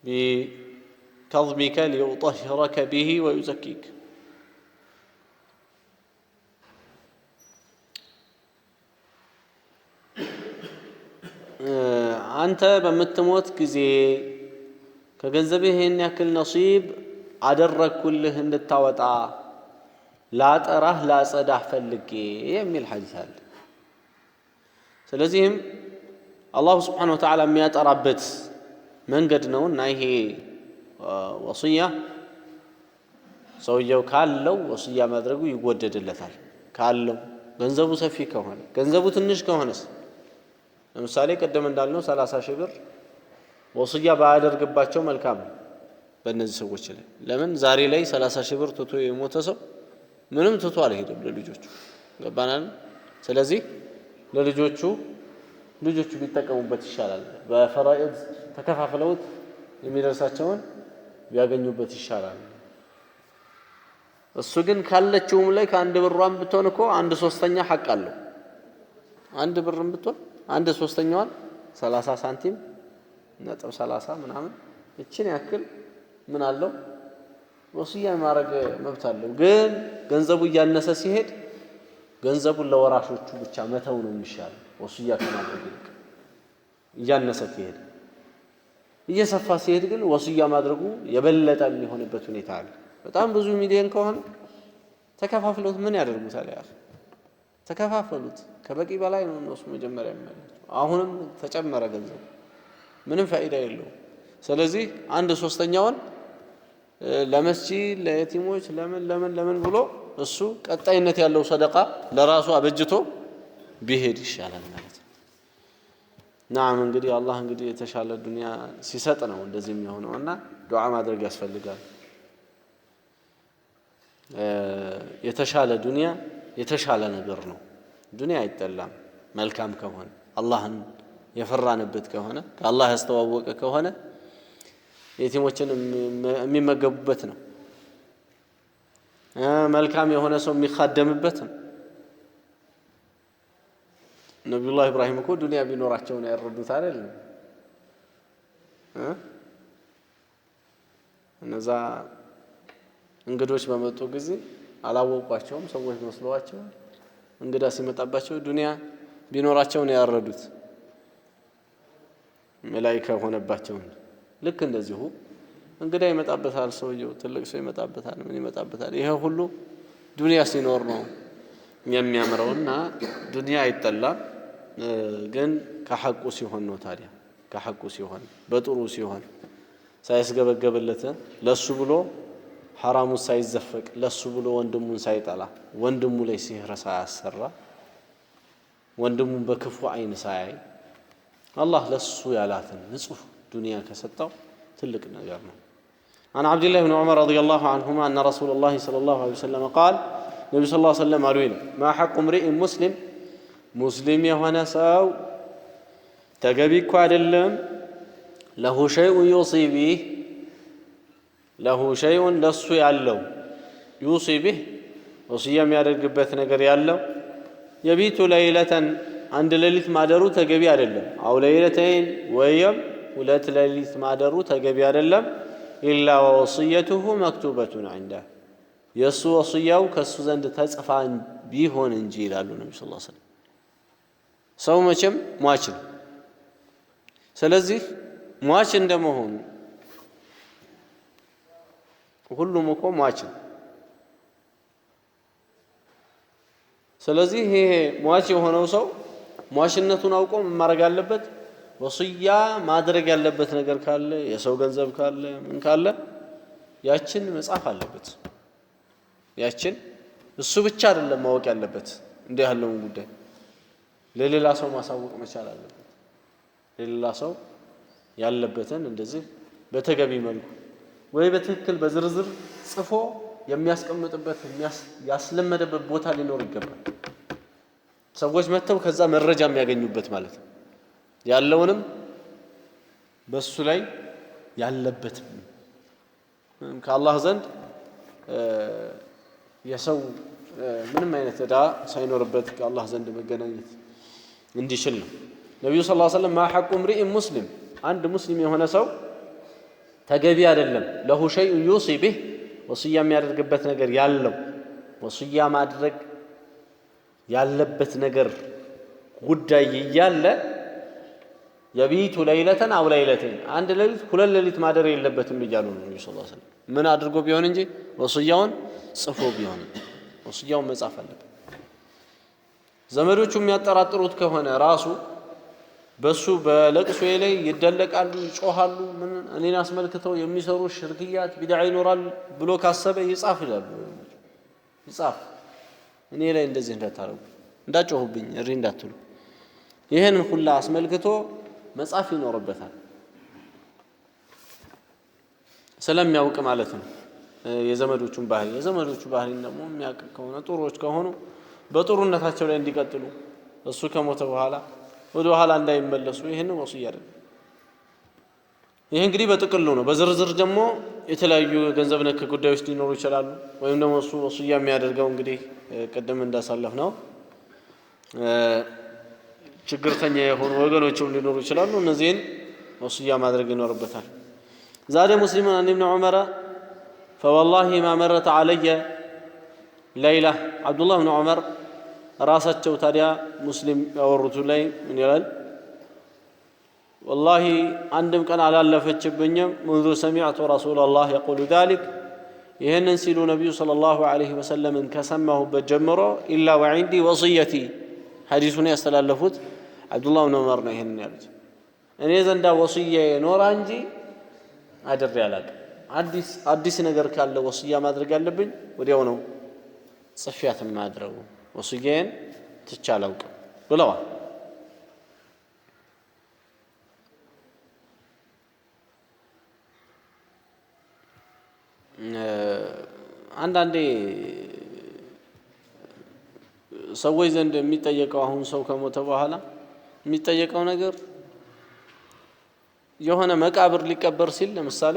بكظمك ليطهرك به ويزكيك أنت بمتموت كزي كجنزبه إن يأكل نصيب أدرك كله هند التوتع لا تراه لا صدح فلقي يمي الحديث هذا. ስለዚህም አላሁ ስብሓነሁ ወተዓላ የሚያጠራበት መንገድ ነውና ይሄ ወስያ ሰውየው ካለው ወስያ ማድረጉ ይወደድለታል። ካለው ገንዘቡ ሰፊ ከሆነ፣ ገንዘቡ ትንሽ ከሆነስ ለምሳሌ ቀደም እንዳልነው 30 ሺህ ብር ወስያ ባያደርግባቸው መልካም ነው በእነዚህ ሰዎች ላይ። ለምን ዛሬ ላይ 30 ሺህ ብር ትቶ የሞተ ሰው ምንም ትቶ አልሄድም ለልጆቹ። ገባናል? ስለዚህ ለልጆቹ ቢጠቀሙበት ይሻላል። በፈራኢድ ተከፋፍለውት የሚደርሳቸውን ቢያገኙበት ይሻላል። እሱ ግን ካለችውም ላይ ከአንድ ብሯን ብትሆን እኮ 1/3 ሐቅ አለው። አንድ ብርም ብትሆን 1/3ኛዋን 30 ሳንቲም ነጥብ 30 ምናምን እቺን ያክል ምን አለው ወስያ ማድረግ መብት አለው። ግን ገንዘቡ እያነሰ ሲሄድ ገንዘቡን ለወራሾቹ ብቻ መተው ነው የሚሻለው። ወስያ ከማድረግ ይልቅ እያነሰ ሲሄድ፣ እየሰፋ ሲሄድ ግን ወስያ ማድረጉ የበለጠ የሚሆንበት ሁኔታ አለ። በጣም ብዙ ሚሊዮን ከሆነ ተከፋፍሉት ምን ያደርጉታል? ያ ተከፋፈሉት ከበቂ በላይ ነው እነሱ መጀመሪያ የሚያደርጉት። አሁንም ተጨመረ ገንዘቡ ምንም ፋይዳ የለውም። ስለዚህ 1/3ኛውን ለመስጂድ ለየቲሞች ለምን ብሎ እሱ ቀጣይነት ያለው ሰደቃ ለራሱ አበጅቶ ቢሄድ ይሻላል ማለት ነው። ናም እንግዲህ አላህ እንግዲህ የተሻለ ዱንያ ሲሰጥ ነው እንደዚህ የሚሆነውና ዱዓ ማድረግ ያስፈልጋል። የተሻለ ዱንያ የተሻለ ነገር ነው። ዱንያ አይጠላም መልካም ከሆነ አላህን የፈራንበት ከሆነ ከአላህ ያስተዋወቀ ከሆነ የቲሞችን የሚመገቡበት ነው። መልካም የሆነ ሰው የሚखाደምበት ነው። ነብዩላህ ኢብራሂም እኮ ዱንያ ቢኖራቸው ነው ያረዱት አይደል? እነዛ እንግዶች በመጡ ጊዜ አላወቋቸውም። ሰዎች መስለዋቸው እንግዳ ሲመጣባቸው ዱንያ ቢኖራቸው ነው ያረዱት። መላእክት ሆነባቸው። ልክ እንደዚሁ እንግዳ ይመጣበታል፣ ሰውየው ትልቅ ሰው ይመጣበታል፣ ምን ይመጣበታል። ይሄ ሁሉ ዱንያ ሲኖር ነው የሚያምረውና ዱንያ አይጠላም። ግን ከሐቁ ሲሆን ነው። ታዲያ ከሐቁ ሲሆን በጥሩ ሲሆን ሳይስገበገብለት ለሱ ብሎ ሐራሙ ሳይዘፈቅ ለሱ ብሎ ወንድሙን ሳይጠላ ወንድሙ ላይ ሲህር ሳያሰራ ወንድሙን በክፉ አይን ሳያይ አላህ ለሱ ያላትን ንጹህ ዱንያ ከሰጠው ትልቅ ነገር ነው። عن عبد الله بن عمر رضي الله عنهما أن رسول الله صلى الله عليه وسلم قال النبي صلى الله عليه وسلم قالوا ما حق امرئ مسلم يهونا ساو تجبيك عدلم له شيء يوصي به له شيء لسو يعلو يوصي به وصيام يارجبت نجر يعلو يبيت ليلة عند ليلة ما درو تجبي عدلم أو ليلتين ويوم ولا ليلة ما درو تجبي عدلم إلا ووصيته مكتوبة عنده يسوع وصياه كسوزن تتصفى بيهون إنجيل قالوا النبي صلى الله عليه وسلم ሰው መቼም ሟች ነው። ስለዚህ ሟች እንደመሆኑ ሁሉም እኮ ሟች ነው። ስለዚህ ይሄ ሟች የሆነው ሰው ሟችነቱን አውቆ ማድረግ አለበት። ወስያ ማድረግ ያለበት ነገር ካለ የሰው ገንዘብ ካለ ምን ካለ ያችን መጻፍ አለበት። ያችን እሱ ብቻ አይደለም ማወቅ ያለበት እንዲህ ያለውን ጉዳይ ለሌላ ሰው ማሳወቅ መቻል አለበት። ሌላ ሰው ያለበትን እንደዚህ በተገቢ መልኩ ወይ በትክክል በዝርዝር ጽፎ የሚያስቀምጥበት ያስለመደበት ቦታ ሊኖር ይገባል። ሰዎች መተው ከዛ መረጃ የሚያገኙበት ማለት ነው። ያለውንም በሱ ላይ ያለበት ከአላህ ዘንድ የሰው ምንም አይነት ዕዳ ሳይኖርበት ከአላህ ዘንድ መገናኘት እንዲችል ነው። ነብዩ ሰለላሁ ዐለይሂ ወሰለም ማ ሐቁ ምሪእ ሙስሊም አንድ ሙስሊም የሆነ ሰው ተገቢ አይደለም ለሁ ሸይء ዩሲ ቢህ ወስያ የሚያደርግበት ነገር ያለው ወስያ ማድረግ ያለበት ነገር ጉዳይ እያለ የቢቱ ለይለተን አው ለይለተን አንድ ሌሊት ሁለት ሌሊት ማደር የለበትም እያሉ ነው ነብዩ ሰለላሁ ዐለይሂ ወሰለም። ምን አድርጎ ቢሆን እንጂ ወስያውን ጽፎ ቢሆን ወስያውን መጻፍ አለበት። ዘመዶቹ የሚያጠራጥሩት ከሆነ ራሱ በሱ በለቅሶ ላይ ይደለቃሉ፣ ይጮሃሉ፣ ምን እኔን አስመልክተው የሚሰሩ ሽርክያት ቢድዓ ይኖራል ብሎ ካሰበ ይጻፍ ይላል። ይጻፍ እኔ ላይ እንደዚህ እንዳታረጉ፣ እንዳጮሁብኝ፣ እሪ እንዳትሉ ይሄንን ሁላ አስመልክቶ መጻፍ ይኖርበታል። ስለሚያውቅ ማለት ነው የዘመዶቹን ባህሪ። የዘመዶቹ ባህሪ ደግሞ የሚያውቅ ከሆነ ጥሩዎች ከሆኑ በጥሩነታቸው ላይ እንዲቀጥሉ እሱ ከሞተ በኋላ ወደ ኋላ እንዳይመለሱ ይሄን ወሲያ አይደል። ይሄ እንግዲህ በጥቅሉ ነው። በዝርዝር ደግሞ የተለያዩ ገንዘብ ነክ ጉዳዮች ሊኖሩ ይችላሉ። ወይም ደግሞ እሱ ወሲያ የሚያደርገው እንግዲህ ቅድም እንዳሳለፍ ነው ችግርተኛ የሆኑ ወገኖችም ሊኖሩ ይችላሉ። እነዚህን ወሲያ ማድረግ ይኖርበታል። ዛሬ ሙስሊሙን አን ኢብኑ ዑመር فوالله ما مرت علي ليلة عبد الله بن عمر ራሳቸው ታዲያ ሙስሊም ያወሩት ላይ ምን ይላል? والله አንድም ቀን አላለፈችብኝም منذ سمعت رسول الله يقول ذلك ይሄንን ሲሉ ነብዩ ሰለላሁ ዐለይሂ ወሰለም ከሰማሁበት ጀምሮ ኢላ وعندي وصيتي ሐዲሱን ያስተላለፉት አብዱላህ ብን ዑመር ነው። ይሄንን ያሉት እኔ ዘንዳ ወሲያ ኖራ እንጂ አድሬ አላውቅም። አዲስ ነገር ካለ ወሲያ ማድረግ ያለብኝ ወዲያው ነው ጽፌያት ማድረጉ ወሲያን ትቼ አላውቅም ብለዋል። አንዳንዴ ሰዎች ዘንድ የሚጠየቀው አሁን ሰው ከሞተ በኋላ የሚጠየቀው ነገር የሆነ መቃብር ሊቀበር ሲል ለምሳሌ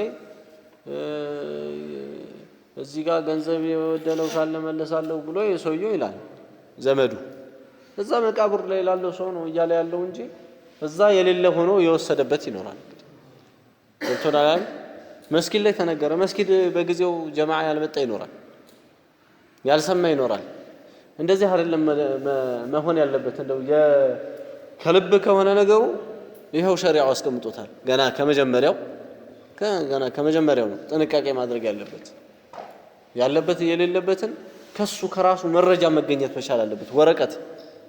እዚህ ጋር ገንዘብ የወደለው ካለ መለሳለሁ ብሎ የሰውየው ይላል ዘመዱ እዛ መቃብር ላይ ላለው ሰው ነው እያለ ያለው እንጂ እዛ የሌለ ሆኖ የወሰደበት ይኖራል። ቶታላል መስጊድ ላይ ተነገረ። መስጊድ በጊዜው ጀማዓ ያልመጣ ይኖራል፣ ያልሰማ ይኖራል። እንደዚህ አይደለም መሆን ያለበት። እንደው ከልብ ከሆነ ነገሩ ይሄው ሸሪዓው አስቀምጦታል። ገና ከመጀመሪያው ነው ጥንቃቄ ማድረግ ያለበት የሌለበትን ከሱ ከራሱ መረጃ መገኘት መቻል አለበት። ወረቀት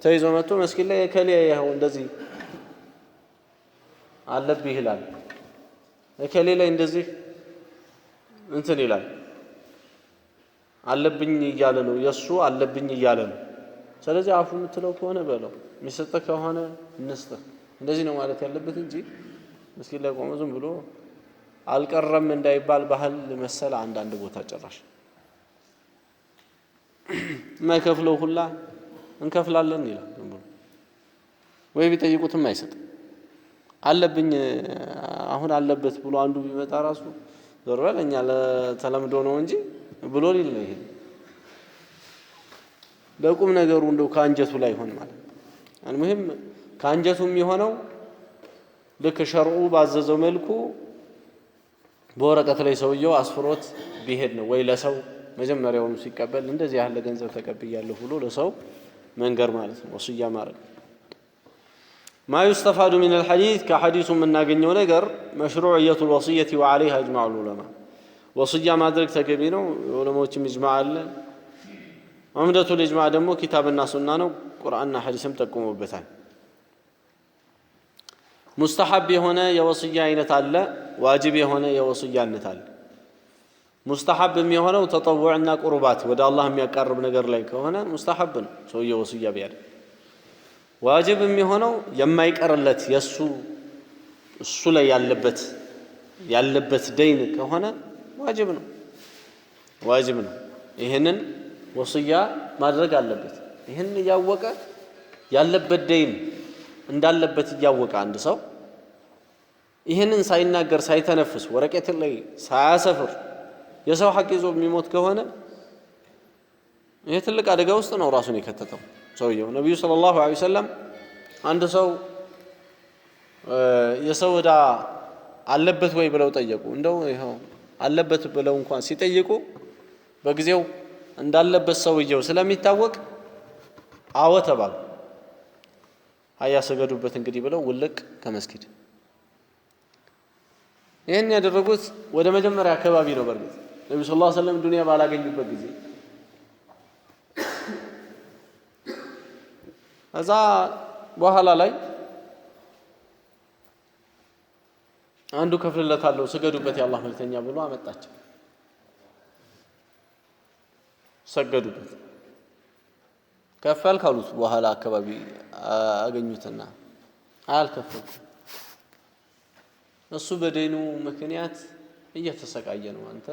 ተይዞ መጥቶ መስጊድ ላይ ከሌ ይሄው እንደዚህ አለብህ ይላል፣ ከሌ ላይ እንደዚህ እንትን ይላል አለብኝ እያለ ነው፣ የሱ አለብኝ እያለ ነው። ስለዚህ አፉ የምትለው ከሆነ በለው፣ የሚሰጠህ ከሆነ እንስጥህ። እንደዚህ ነው ማለት ያለበት እንጂ መስጊድ ላይ ቆሞ ዝም ብሎ አልቀረም እንዳይባል ባህል መሰለ አንዳንድ ቦታ ጭራሽ ማይከፍለው ሁላ እንከፍላለን ይላል። ወይ ቢጠይቁትም አይሰጥም። አለብኝ አሁን አለበት ብሎ አንዱ ቢመጣ ራሱ ዞር በል እኛ ለተለምዶ ነው እንጂ ብሎ ሊል ነው። ይሄ ለቁም ነገሩ እንደው ከአንጀቱ ላይ ሆነ ማለት አልሙሂም ከአንጀቱም የሆነው ልክ ሸርዑ ባዘዘው መልኩ በወረቀት ላይ ሰውየው አስፍሮት ቢሄድ ነው። ወይ ለሰው መጀመሪያውኑ ሲቀበል እንደዚህ ያለ ገንዘብ ተቀብያለሁ ብሎ ለሰው መንገር ማለት ነው። ወሲያ ማለት ما يستفاد من الحديث كحديث من ناقنيو نقر مشروعية الوصية وعليها إجماع العلماء. وصية ما درك تقبينه علماء إجماع الله عمدة الإجماع دمو كتاب الناس النانو قرآننا حديثم تقوموا بثان. مستحب هنا يوصية نتعلى، واجب هنا يوصية نتعلى. مستحب هنا وتطوعنا قربات ودا الله يقرب نقر لك هنا مستحب سوي وصية بيار. واجب የሚሆነው የማይቀርለት የሱ እሱ ላይ ያለበት ደይን ከሆነ ዋጅብ ነው ይሄንን ወስያ ማድረግ አለበት ይሄን ያወቀ ያለበት ደይን እንዳለበት ያወቀ አንድ ሰው ይሄንን ሳይናገር ሳይተነፍስ ወረቀት ላይ ሳያሰፍር የሰው ሐቅ ይዞ የሚሞት ከሆነ ይሄ ትልቅ አደጋ ውስጥ ነው ራሱን የከተተው ሰውየው ነብዩ ሰለላሁ ዐለይሂ ወሰለም አንድ ሰው የሰው ዕዳ አለበት ወይ ብለው ጠየቁ እንደው ይሄው አለበት ብለው እንኳን ሲጠይቁ በጊዜው እንዳለበት ሰውየው ስለሚታወቅ አዎ ተባሉ አያ ሰገዱበት እንግዲህ ብለው ውልቅ ከመስጊድ ይሄን ያደረጉት ወደ መጀመሪያ አካባቢ ነው በርግጥ ነብዩ ሰለላሁ ዐለይሂ ወሰለም ዱንያ ባላገኙበት ጊዜ እዛ በኋላ ላይ አንዱ ከፍለታለው ስገዱበት ያላህ መልእክተኛ ብሎ አመጣቸው ሰገዱበት ከፈል ካሉት በኋላ አካባቢ አገኙትና አልከፈልኩ እሱ በደይኑ ምክንያት እየተሰቃየ ነው አንተ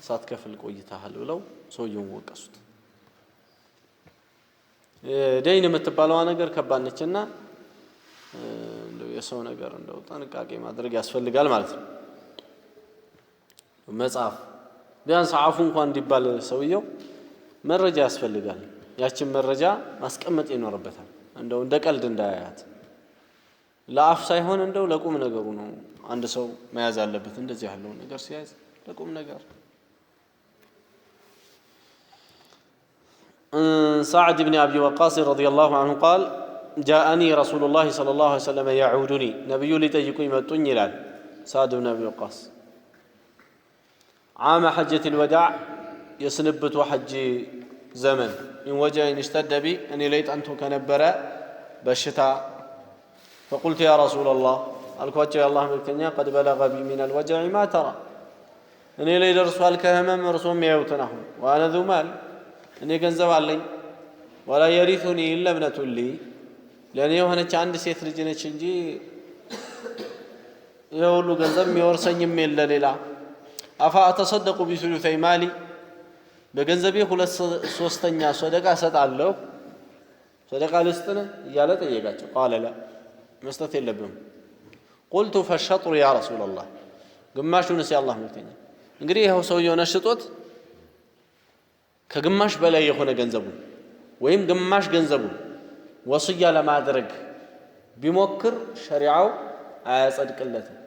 ሳትከፍል ቆይተሃል ብለው ሰውየውን ወቀሱት ደይን የምትባለው ነገር ከባድ ነችና እንደው የሰው ነገር እንደው ጥንቃቄ ማድረግ ያስፈልጋል ማለት ነው መጽሐፍ ቢያንስ አፉ እንኳን እንዲባል ሰውየው መረጃ ያስፈልጋል ያችን መረጃ ማስቀመጥ ይኖርበታል እንደው እንደ ቀልድ እንዳያያት ለአፍ ሳይሆን እንደው ለቁም ነገሩ ነው አንድ ሰው መያዝ አለበት እንደዚህ ያለው ነገር ሲያዝ ለቁም ነገር سعد بن أبي وقاص رضي الله عنه قال جاءني رسول الله صلى الله عليه وسلم يعودني نبي لتجيكم يمتوني لال سعد بن أبي وقاص عام حجة الوداع يسنبت وحج زمن من وجه اشتد بي أني ليت أنتم كنبرا بالشتاء فقلت يا رسول الله الكواتش يا الله ملكتنيا قد بلغ بي من الوجع ما ترى أني ليت رسول كهمم رسوم يوتنهم وأنا ذو مال أني كنزب علي ولا يرثني إلا ابنة لي لأني وهنا عند سيث رجنا تشنجي يقول كنزب يورسن يمي إلا ليلا أفأتصدق بثلثي مالي በገንዘቤ ሁለት ሶስተኛ ሰደቃ ሰጣለሁ ሰደቃ ልስጥነ እያለ ጠየቃቸው قال لا መስጠት የለብም قلت فالشطر يا رسول الله ግማሹንስ ያላህ መልእክተኛ እንግዲህ ይሄው ሰውየው ነሽጦት ከግማሽ በላይ የሆነ ገንዘቡ ወይም ግማሽ ገንዘቡ ወስያ ለማድረግ ቢሞክር ሸሪዓው አያጸድቅለትም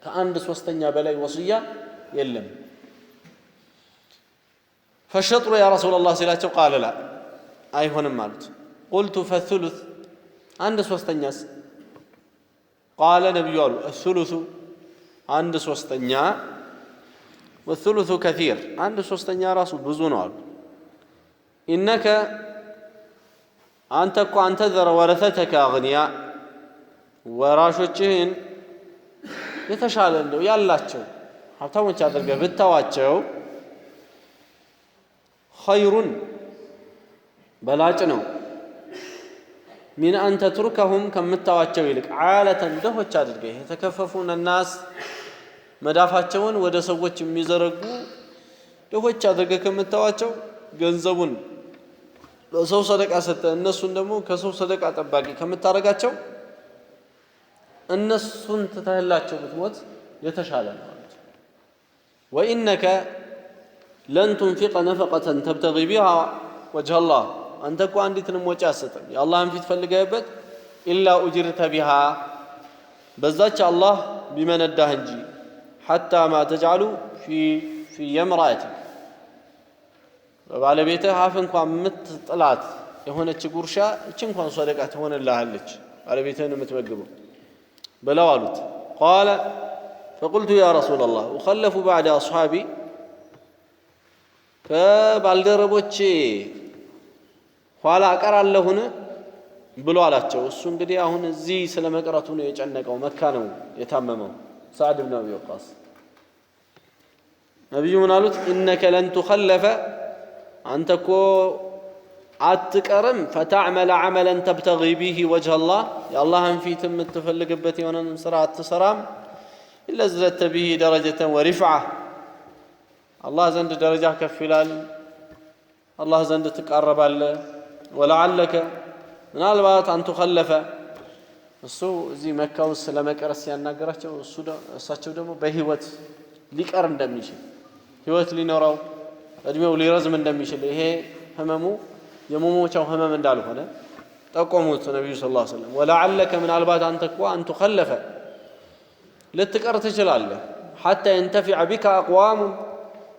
ከአንድ ሶስተኛ በላይ ወስያ የለም فالشطر يا رسول الله سلاته قال لا أيهن مالت قلت فالثلث عند سوستنياس قال نبي الثلث عند سوستنيا والثلث كثير عند سوستنيا راس بزونال إنك أن تذر ورثتك أغنياء وراشوتشين يتشالندو يالاتشو حتى وانت أدرك بالتواتشو خير بلاجنو من أن تتركهم كم متواجهوا لك عالة دهوش أدركه يتكففون الناس مدافعون ودا سوتش ميزرقو دهوش أدركه كم متواجهوا ገንዘቡን ለሰው ሰደቃ ሰጠ እነሱን ደግሞ ከሰው ሰደቃ ጠባቂ ከምታረጋቸው እነሱን ተታላቸው ብትሞት የተሻለ ነው ማለት وإنك لن تنفق نفقة تبتغي بها وجه الله أنت كو عندي تنموچ አሰጠም የአላህን ፊት ፈልገህበት إلا أجرت بها በዛች አላህ ቢመነዳህ እንጂ حتى ما تجعل في يمرأتك ባለቤትህ አፍ እንኳን ምትጥላት የሆነች ጉርሻ እቺ እንኳን ሰደቃ ትሆንልሃለች ባለቤትህን የምትመግበው ብለው አሉት قال فقلت يا رسول الله أخلف بعد أصحابي ከባልደረቦቼ ኋላ አቀራለሁን ብሎ አላቸው እሱ እንግዲህ አሁን እዚህ ስለመቅረቱ ነው የጨነቀው መካ ነው የታመመው سعد بن أبي وقاص ነብዩ ምን አሉት إنك لن تخلف አንተ እኮ አትቀርም فتعمل عملا تبتغي به وجه الله የአላህን ፊት የምትፈልግበት የሆነን ስራ አትሰራም إلا زدت به درجة ورفعة الله ዘንድ ደረጃ ከፍ ይላል الله ዘንድ ትቃረባለህ ولعلك ምናልባት أن تخلف እሱ እዚህ መካ ውስጥ ለመቀረስ ያናገራቸው እሳቸው ደግሞ በህይወት ሊቀር እንደሚችል ህይወት ሊኖረው እድሜው ሊረዝም እንደሚችል ይሄ ህመሙ የመሞቻው ህመም እንዳልሆነ ጠቆሙት ነብዩ ሰለላሁ ዐለይሂ ወሰለም ولعلك ምናልባት አንተ እኮ أن تخلف ልትቀር ትችላለህ حتى ينتفع بك أقوام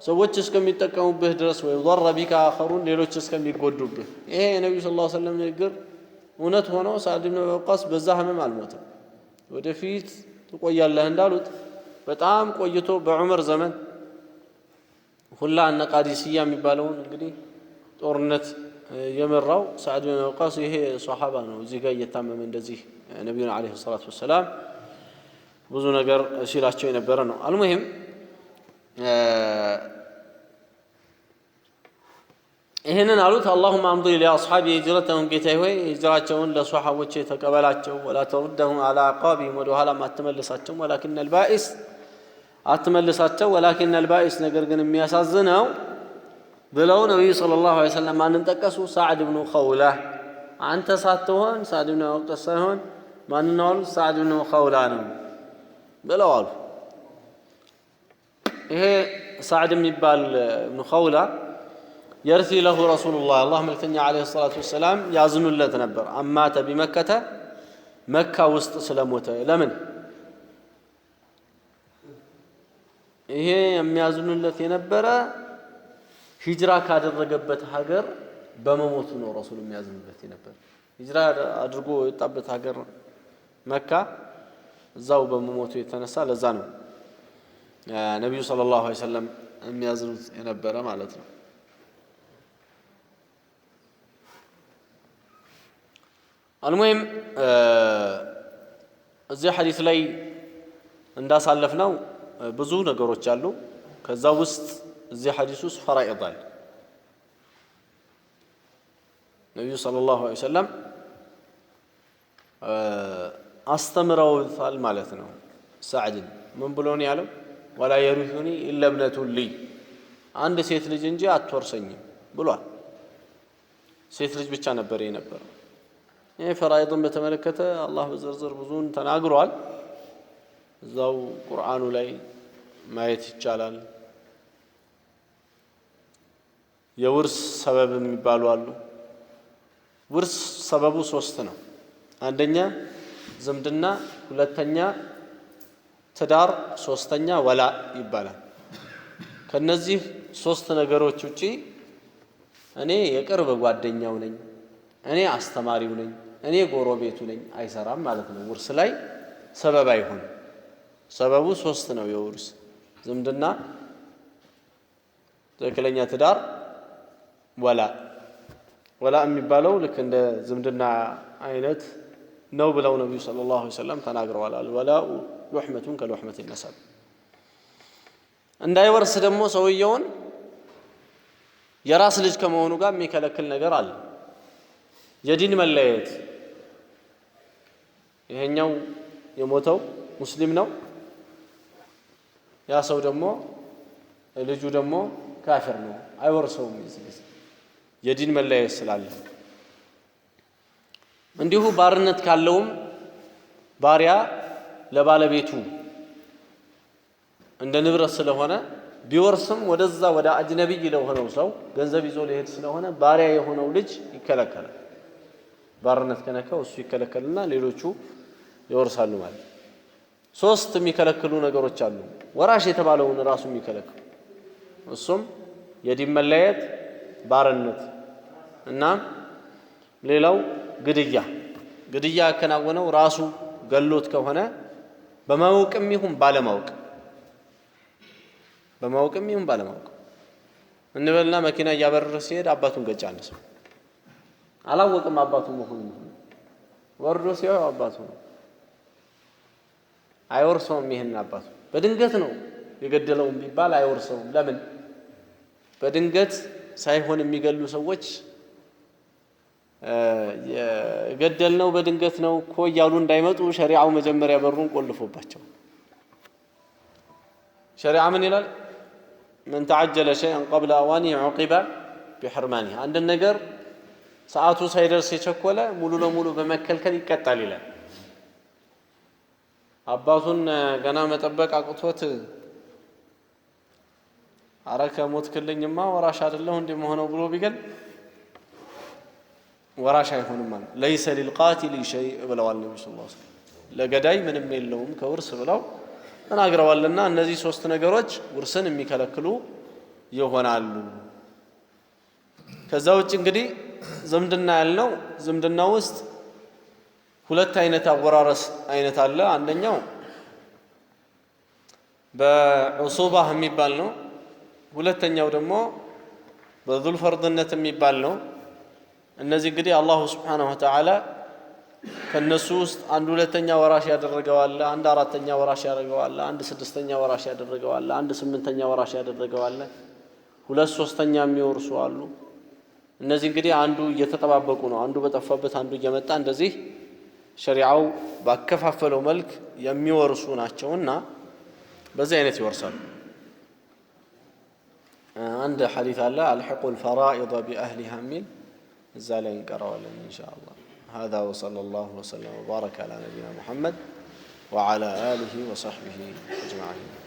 ሰዎች እስከሚጠቀሙብህ ድረስ ወይ ضر بك آخرون ሌሎች እስከሚጎዱብህ ይሄ ነብዩ ሰለላሁ ዐለይሂ ወሰለም ንግግር እውነት ሆኖ ሳዕድ ኢብኑ ወቃስ በዛ ህመም አልሞተም ወደፊት ትቆያለህ እንዳሉት በጣም ቆይቶ በዑመር ዘመን ሁላ አነ ቃዲሲያ የሚባለውን እንግዲህ ጦርነት የመራው ሳዕድ ኢብኑ ወቃስ ይሄ ሱሐባ ነው እዚህ ጋር እየታመመ እንደዚህ ነብዩ አለይሂ ሰላቱ ወሰለም ብዙ ነገር ሲላቸው የነበረ ነው አልሙሂም ይሄንን አሉት اللهم امضي لاصحاب هجرتهم ጌታዬ ሆይ ሂጅራቸውን ለሷሐቦቼ ተቀበላቸው ولا تردهم على عقابهم ወደኋላ ማትመልሳቸው ولكن البائس አትመልሳቸው ولكن البائس ነገር ግን የሚያሳዝነው ብለው ነብዩ ሰለላሁ ዐለይሂ ወሰለም ማንን ጠቀሱ ሳዕድ ኢብኑ ኸውላ አንተ ሳትሆን ሳዕድ ኢብኑ ወቃስ ሳይሆን ማንን ነው ሳዕድ ኢብኑ ኸውላ ነው ብለው አሉ ይሄ ሳዕድ የሚባል ኢብኑ ኸውላ يرثي له رسول الله اللهم ملكتني عليه الصلاة والسلام يازن اللت نبر أمات بمكة مكة وسط سلموته لمن إيه يازن اللت ينبر هجرة كادر رقبت هاجر بموتنا رسول يازن اللت ينبر هجرة أدرجو يطبت هاجر مكة زاو بموته يتنسى لزانه النبي صلى الله عليه وسلم يازن ينبر مالتنا المهم እዚህ ሐዲስ ላይ እንዳሳለፍነው ብዙ ነገሮች አሉ ከዛ ውስጥ እዚህ ሐዲስ ውስጥ ፈራኢድ አለ ነብዩ ሰለላሁ ዐለይሂ ወሰለም አስተምረውታል ማለት ነው ሳዕድን ምን ብሎ ነው ያለው ወላ የሩሁኒ ኢላ ابنة لي አንድ ሴት ልጅ እንጂ አትወርሰኝም ብሏል ሴት ልጅ ብቻ ነበር የነበረው ይሄ ፈራኢድን በተመለከተ አላህ በዝርዝር ብዙን ተናግሯል እዛው ቁርአኑ ላይ ማየት ይቻላል የውርስ ሰበብ የሚባሉ አሉ ውርስ ሰበቡ 3 ነው አንደኛ ዝምድና ሁለተኛ ትዳር ሶስተኛ ወላ ይባላል ከነዚህ 3 ነገሮች ውጪ እኔ የቅርብ ጓደኛው ነኝ እኔ አስተማሪው ነኝ እኔ ጎረቤቱ ነኝ አይሰራም ማለት ነው ውርስ ላይ ሰበብ አይሆን ሰበቡ 3 ነው የውርስ ዝምድና ትክክለኛ ትዳር ወላ የሚባለው ልክ እንደ ዝምድና አይነት ነው ብለው ነብዩ ሰለላሁ ዐለይሂ ወሰለም ተናግረዋል አልወላኡ ሉህመቱን ከሉህመት النسب እንዳይወርስ ደግሞ ሰውየውን የራስ ልጅ ከመሆኑ ጋር የሚከለክል ነገር አለ የዲን መለየት ይሄኛው የሞተው ሙስሊም ነው ያ ሰው ደግሞ ልጁ ደግሞ ካፊር ነው አይወርሰውም ይዝልስ የዲን መለየት ስላለ እንዲሁ ባርነት ካለውም ባሪያ ለባለቤቱ እንደ ንብረት ስለሆነ ቢወርስም ወደዛ ወደ አጅነብይ ለሆነው ሰው ገንዘብ ይዞ ሊሄድ ስለሆነ ባሪያ የሆነው ልጅ ይከለከላል ባርነት ከነካው እሱ ይከለከልና ሌሎቹ ይወርሳሉ ማለት 3 የሚከለክሉ ነገሮች አሉ ወራሽ የተባለውን ራሱ የሚከለክሉ እሱም የዲን መለየት ባርነት እና ሌላው ግድያ ያከናወነው ራሱ ገሎት ከሆነ በማወቅም ይሁን ባለማወቅ እንበልና መኪና እያበረረ ሲሄድ አባቱን ገጫ አንስ አላወቅም አባቱ መሆኑን ወርዶ ሲያው አባቱ ነው አይወርሰውም ይሄን አባቱ በድንገት ነው የገደለው ቢባል አይወርሰውም ለምን በድንገት ሳይሆን የሚገሉ ሰዎች የገደልነው በድንገት ነው እኮ እያሉ እንዳይመጡ ሸሪዓው መጀመሪያ በሩን ቆልፎባቸው ሸሪዓ ምን ይላል من تعجل شيئا قبل اوانه عوقب بحرمانه አንድ ነገር ሰዓቱ ሳይደርስ የቸኮለ ሙሉ ለሙሉ በመከልከል ይቀጣል ይላል አባቱን ገና መጠበቅ አቅቶት አረከ ሞትክልኝማ ወራሽ አይደለሁ እንደመሆነው ብሎ ቢገል ወራሽ አይሆንም ማለት ليس للقاتل شيء ብለዋል ነብዩ ሰለላሁ ዐለይሂ ወሰለም ለገዳይ ምንም የለውም ከውርስ ብለው ተናግረዋልና እነዚህ ሶስት ነገሮች ውርስን የሚከለክሉ ይሆናሉ ከዛ ውጭ እንግዲህ ዝምድና ያልነው ዝምድና ውስጥ ሁለት አይነት አወራረስ አይነት አለ አንደኛው በዑሱባ የሚባል ነው ሁለተኛው ደግሞ በዙል ፈርድነት የሚባል ነው እነዚህ እንግዲህ አላህ Subhanahu Wa Ta'ala ከነሱ ውስጥ አንድ ሁለተኛ ወራሽ ያደረገው አለ አንድ አራተኛ ወራሽ ያደረገው አለ አንድ ስድስተኛ ወራሽ ያደረገው አለ አንድ ስምንተኛ ወራሽ ያደረገው አለ ሁለት ሶስተኛ የሚወርሱ አሉ እነዚህ እንግዲህ አንዱ እየተጠባበቁ ነው አንዱ በጠፋበት አንዱ እየመጣ እንደዚህ ሸሪዓው ባከፋፈለው መልክ የሚወርሱ ናቸውና በዚህ አይነት ይወርሳሉ عند حديث الله الحق الفرائض بأهلها من الزالين قراءة إن شاء الله هذا وصلى الله وسلم وبارك على نبينا محمد وعلى آله وصحبه أجمعين